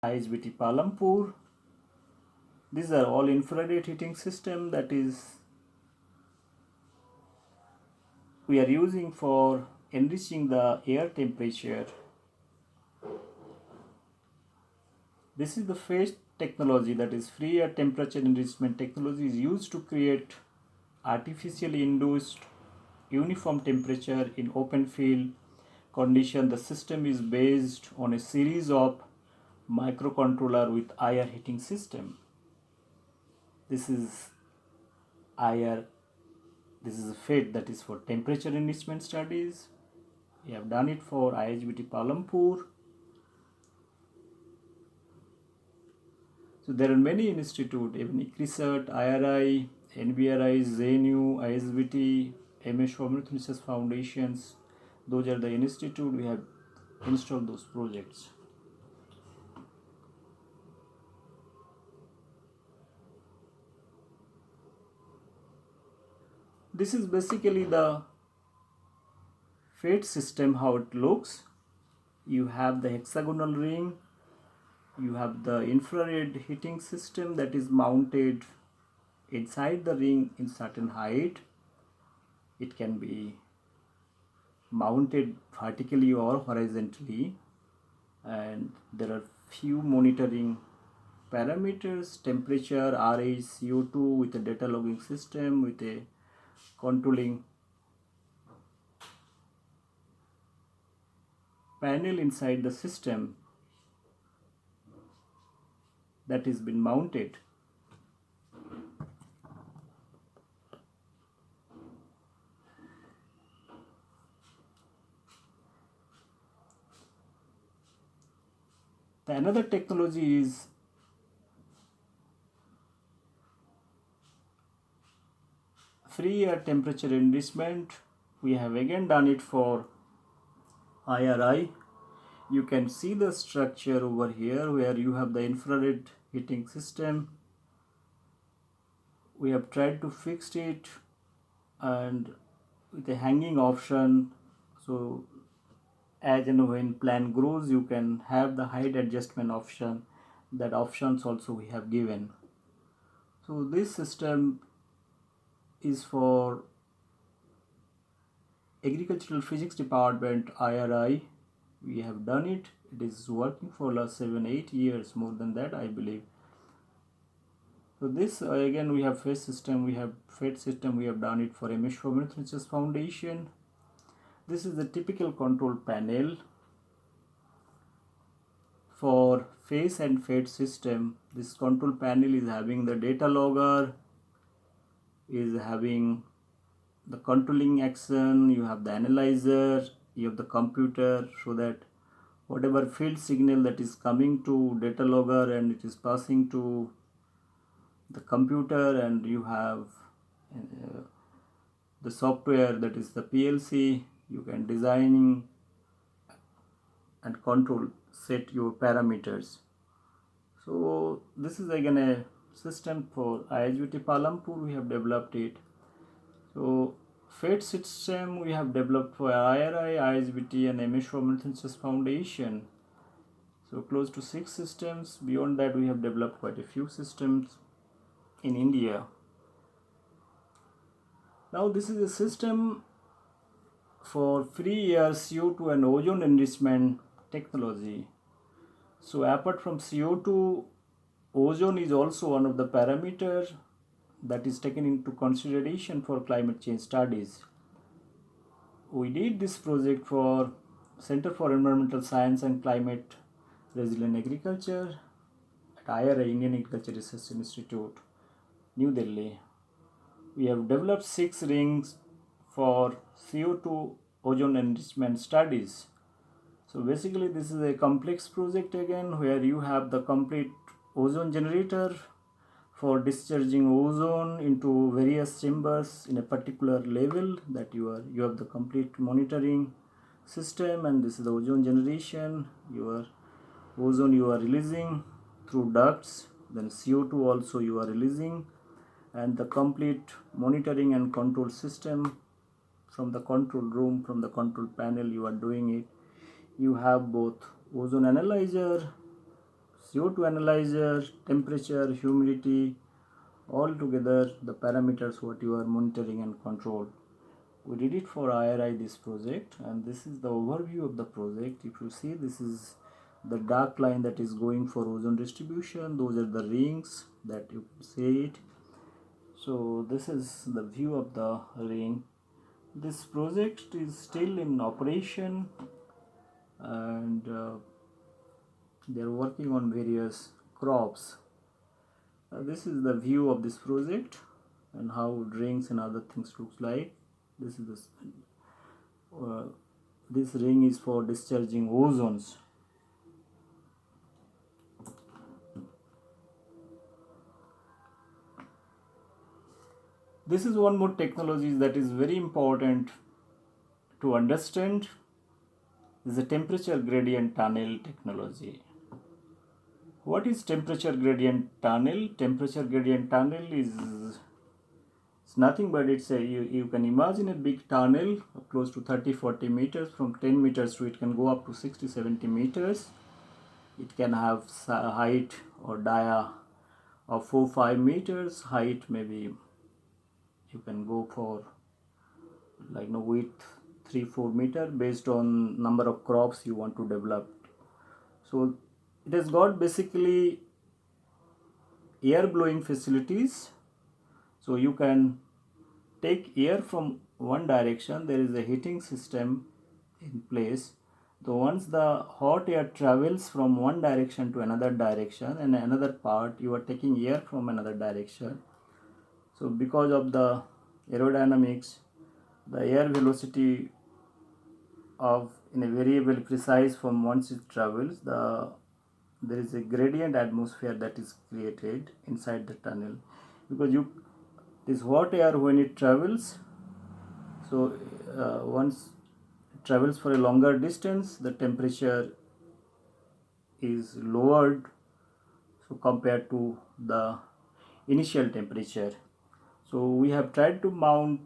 ISBT Palampur. These are all infrared heating system that is we are using for enriching the air temperature. This is the first technology, that is free air temperature enrichment technology, is used to create artificially induced uniform temperature in open field condition. The system is based on a series of microcontroller with IR heating system. This is IR. This is a FET, that is for temperature enrichment studies. We have done it for ISBT Palampur. So there are many institutes, even ICRISAT, IRI, NBRI, ZNU, ISBT, MS Swaminathan Research Foundations. Those are the institutes we have installed those projects. This is basically the FET system, how it looks. You have the hexagonal ring, you have the infrared heating system that is mounted inside the ring in certain height. It can be mounted vertically or horizontally, and there are few monitoring parameters: temperature, RH, CO2, with a data logging system, with a controlling panel inside the system that has been mounted. The another technology is free air temperature enrichment. We have again done it for IRI. You can see the structure over here where you have the infrared heating system. We have tried to fix it and with a hanging option, so as and when plan grows you can have the height adjustment option. That options also we have given. So this system is for Agricultural Physics Department, IRI. We have done it. It is working for last 7-8 years, more than that I believe. So this again we have FET system. We have done it for MS Swaminathan Research Foundation. This is the typical control panel for phase and FET system. This control panel is having the data logger, is having the controlling action, you have the analyzer, you have the computer, so that whatever field signal that is coming to data logger and it is passing to the computer, and you have the software, that is the PLC. You can design and control, set your parameters. So this is again a system for ISBT Palampur. We have developed it. So FET system we have developed for IRI, ISBT and MS Swaminathan Research Foundation. So close to 6 systems. Beyond that we have developed quite a few systems in India. Now this is a system for free air, CO2 and ozone enrichment technology. So apart from CO2, ozone is also one of the parameters that is taken into consideration for climate change studies. We did this project for Center for Environmental Science and Climate Resilient Agriculture at IRI, Indian Agriculture Research Institute, New Delhi. We have developed 6 rings for CO2 ozone enrichment studies. So basically this is a complex project again, where you have the complete ozone generator for discharging ozone into various chambers in a particular level, that you have the complete monitoring system, and this is the ozone generation. Your ozone you are releasing through ducts, then CO2 also you are releasing, and the complete monitoring and control system from the control room, from the control panel you are doing it. You have both ozone analyzer, CO2 analyzer, temperature, humidity, all together the parameters what you are monitoring and control. We did it for IRI, this project, and this is the overview of the project. If you see, this is the dark line that is going for ozone distribution. Those are the rings that you see it. So this is the view of the ring. This project is still in operation, and they are working on various crops. This is the view of this project and how drinks and other things looks like. This is this ring is for discharging ozones. This is one more technology that is very important to understand. Is the temperature gradient tunnel technology. What is temperature gradient tunnel? Temperature gradient tunnel is nothing but you can imagine a big tunnel close to 30-40 meters. From 10 meters to it can go up to 60-70 meters. It can have height or dia of 4-5 meters. Height maybe you can go for like width 3-4 meter based on number of crops you want to develop. So it has got basically air blowing facilities. So you can take air from one direction. There is a heating system in place. So once the hot air travels from one direction to another direction, and another part you are taking air from another direction. So because of the aerodynamics, the air velocity of in a variable precise from once it travels, there is a gradient atmosphere that is created inside the tunnel, because this hot air when it travels, so once it travels for a longer distance, the temperature is lowered so compared to the initial temperature. So we have tried to mount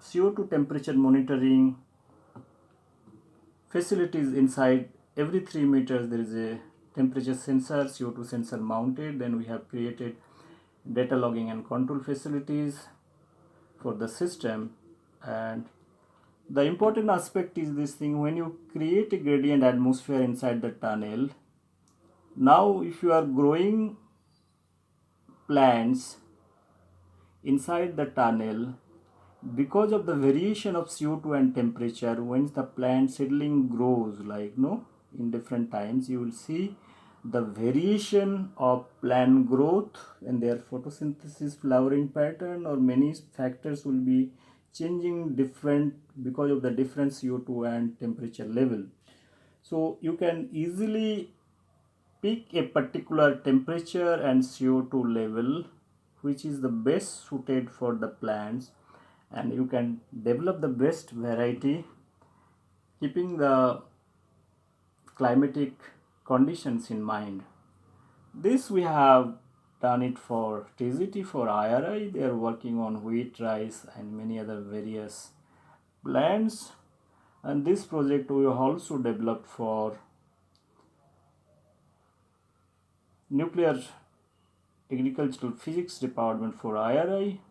CO2 temperature monitoring facilities inside. Every 3 meters there is a temperature sensor, CO2 sensor mounted. Then we have created data logging and control facilities for the system. And the important aspect is this thing: when you create a gradient atmosphere inside the tunnel, now if you are growing plants inside the tunnel, because of the variation of CO2 and temperature, once the plant seedling grows in different times, you will see the variation of plant growth and their photosynthesis, flowering pattern, or many factors will be changing different because of the different CO2 and temperature level. So you can easily pick a particular temperature and CO2 level which is the best suited for the plants, and you can develop the best variety keeping the climatic conditions in mind. This we have done it for TZT, for IRI. They are working on wheat, rice and many other various plants, and this project we have also developed for nuclear agricultural physics department for IRI.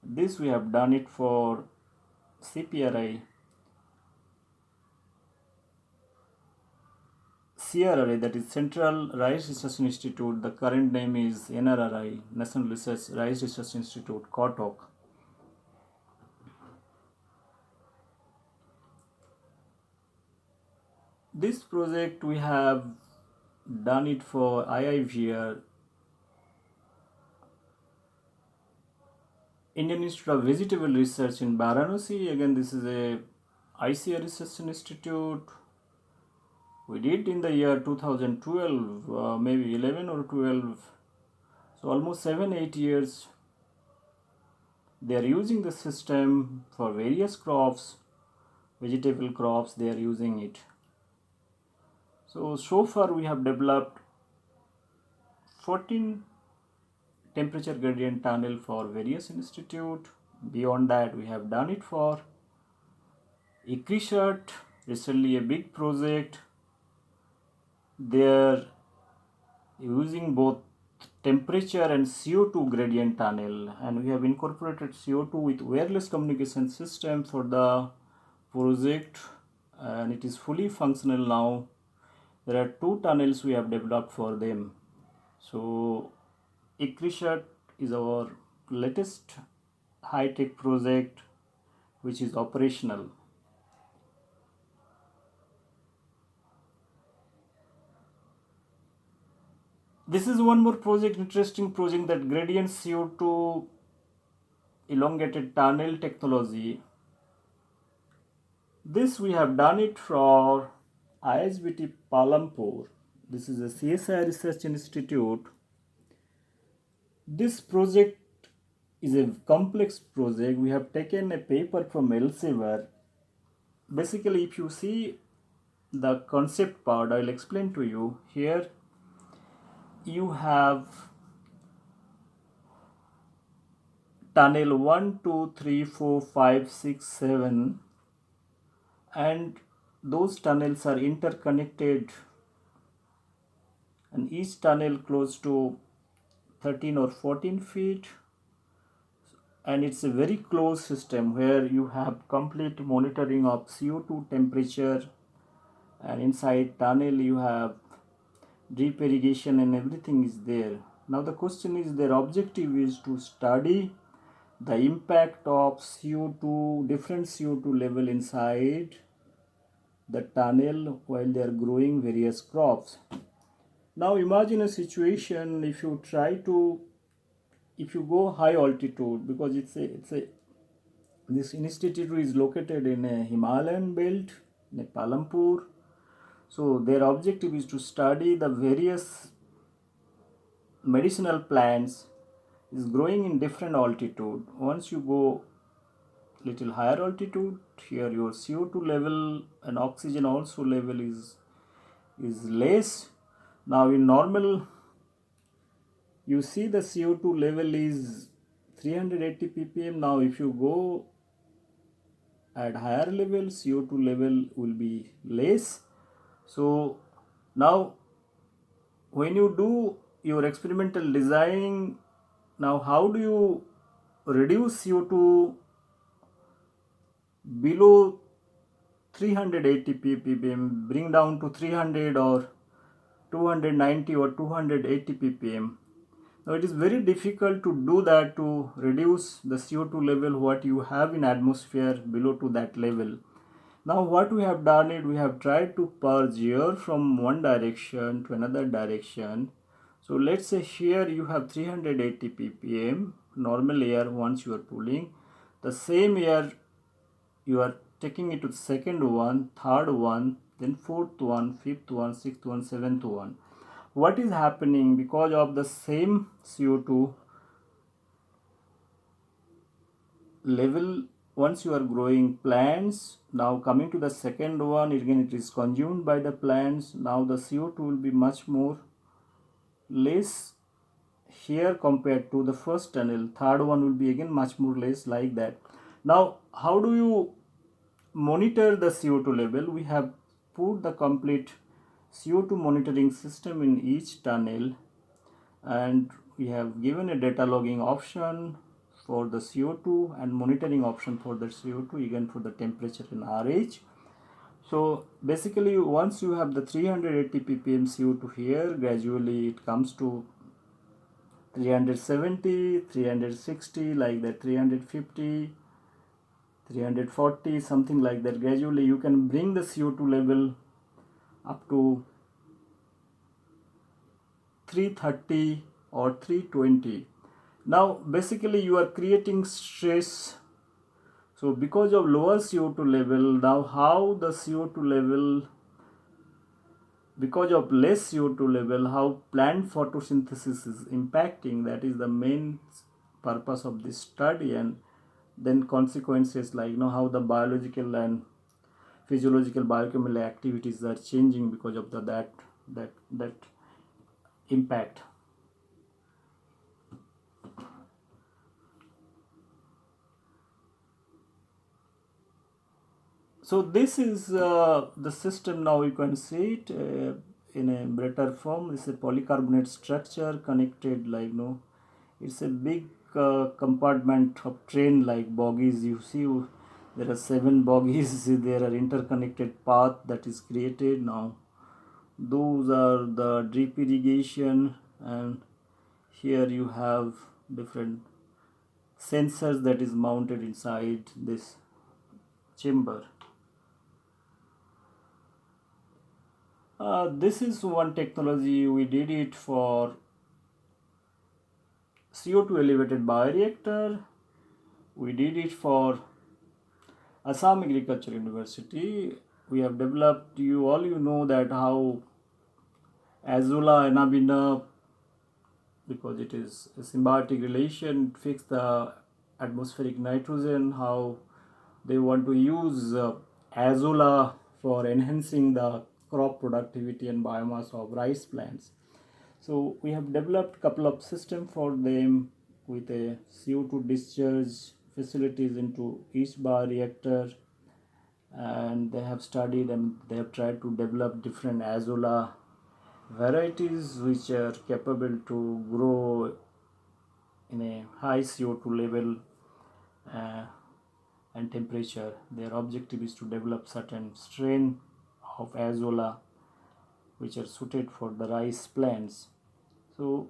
This we have done it for CPRI, CRRI, that is Central Rice Research Institute. The current name is NRRI, National Rice Research Institute, Kotok. This project we have done it for IIVR, Indian Institute of Vegetable Research in Varanasi. Again, this is a ICAR Research Institute. We did in the year 2012, maybe 11 or 12, so almost 7-8 years. They are using the system for various crops, vegetable crops, they are using it. So far we have developed 14 temperature gradient tunnel for various institute. Beyond that, we have done it for ICRISAT, recently a big project they're using both temperature and CO2 gradient tunnel, and we have incorporated CO2 with wireless communication system for the project, and it is fully functional now. There are two tunnels we have developed for them. So ECRISAT is our latest high-tech project which is operational. This is one more project, interesting project, that gradient CO2 elongated tunnel technology. This we have done it for ISBT Palampur. This is a CSI Research Institute. This project is a complex project. We have taken a paper from Elsevier. Basically, if you see the concept part, I'll explain to you. Here you have tunnel 1, 2, 3, 4, 5, 6, 7, and those tunnels are interconnected, and each tunnel close to 13 or 14 feet, and it's a very close system where you have complete monitoring of CO2 temperature, and inside tunnel you have drip irrigation and everything is there. Now the question is, their objective is to study the impact of CO2, different CO2 level inside the tunnel while they are growing various crops. Now imagine a situation, if you try to, if you go high altitude, because this institute is located in a Himalayan belt, in Palampur. So their objective is to study the various medicinal plants is growing in different altitude. Once you go little higher altitude, here your CO2 level and oxygen also level is less. Now in normal, you see the CO2 level is 380 ppm. Now if you go at higher level, CO2 level will be less. So now when you do your experimental design, now how do you reduce CO2 below 380 ppm, bring down to 300 or 290 or 280 ppm? Now it is very difficult to do that, to reduce the CO2 level what you have in atmosphere below to that level. Now what we have done is, we have tried to purge air from one direction to another direction. So let's say here you have 380 ppm normal air. Once you are pulling the same air, you are taking it to the second one, third one, then fourth one, fifth one, sixth one, seventh one. What is happening? Because of the same CO2 level, once you are growing plants, now coming to the second one, again it is consumed by the plants. Now the CO2 will be much more less here compared to the first tunnel. Third one will be again much more less, like that. Now how do you monitor the CO2 level? We have put the complete CO2 monitoring system in each tunnel, and we have given a data logging option for the CO2 and monitoring option for the CO2, again for the temperature and RH. So basically, once you have the 380 ppm CO2 here, gradually it comes to 370, 360, like that, 350, 340, something like that. Gradually you can bring the CO2 level up to 330 or 320. Now basically you are creating stress. So because of lower CO2 level, now how the CO2 level, because of less CO2 level, how plant photosynthesis is impacting, that is the main purpose of this study. And then consequences, like how the biological and physiological biochemical activities are changing because of that impact. So this is the system. Now you can see it. in a better form. It's a polycarbonate structure connected like no. It's a big compartment of train like bogies. You see, there are 7 bogies. There are interconnected path that is created now. Those are the drip irrigation, and here you have different sensors that is mounted inside this chamber. This is one technology. We did it for CO2 elevated bioreactor. We did it for Assam Agriculture University. We have developed, you know that how Azula Anabina, because it is a symbiotic relation, fix the atmospheric nitrogen, how they want to use Azula for enhancing the crop productivity and biomass of rice plants. So we have developed couple of system for them with a CO2 discharge facilities into each bioreactor, and they have studied and they have tried to develop different Azolla varieties which are capable to grow in a high CO2 level uh, and temperature. Their objective is to develop certain strain of Azolla which are suited for the rice plants. So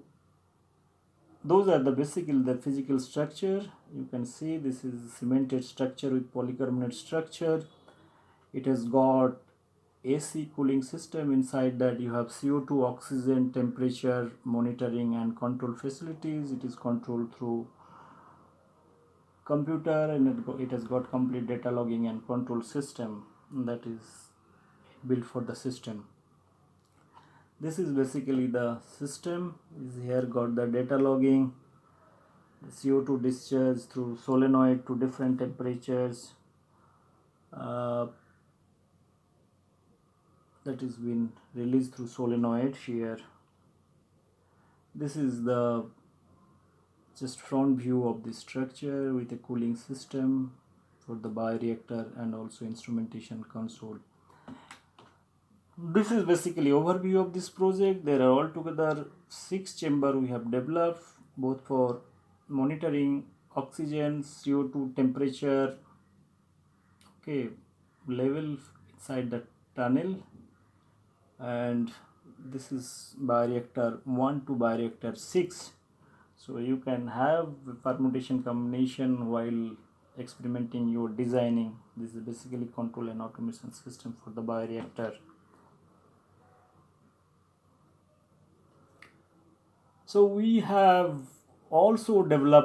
those are the basically the physical structure. You can see this is cemented structure with polycarbonate structure. It has got AC cooling system. Inside that you have CO2, oxygen, temperature monitoring and control facilities. It is controlled through computer, and it has got complete data logging and control system that is built for the system. This is basically the system. Is here got the data logging, the CO2 discharge through solenoid to different temperatures. That is been released through solenoid here. This is the just front view of the structure with a cooling system for the bioreactor and also instrumentation console. This is basically overview of this project. There are altogether 6 chamber we have developed, both for monitoring oxygen, CO2 temperature, okay, level inside the tunnel, and this is bioreactor 1 to bioreactor 6. So you can have permutation combination while experimenting your designing. This is basically control and automation system for the bioreactor. So we have also developed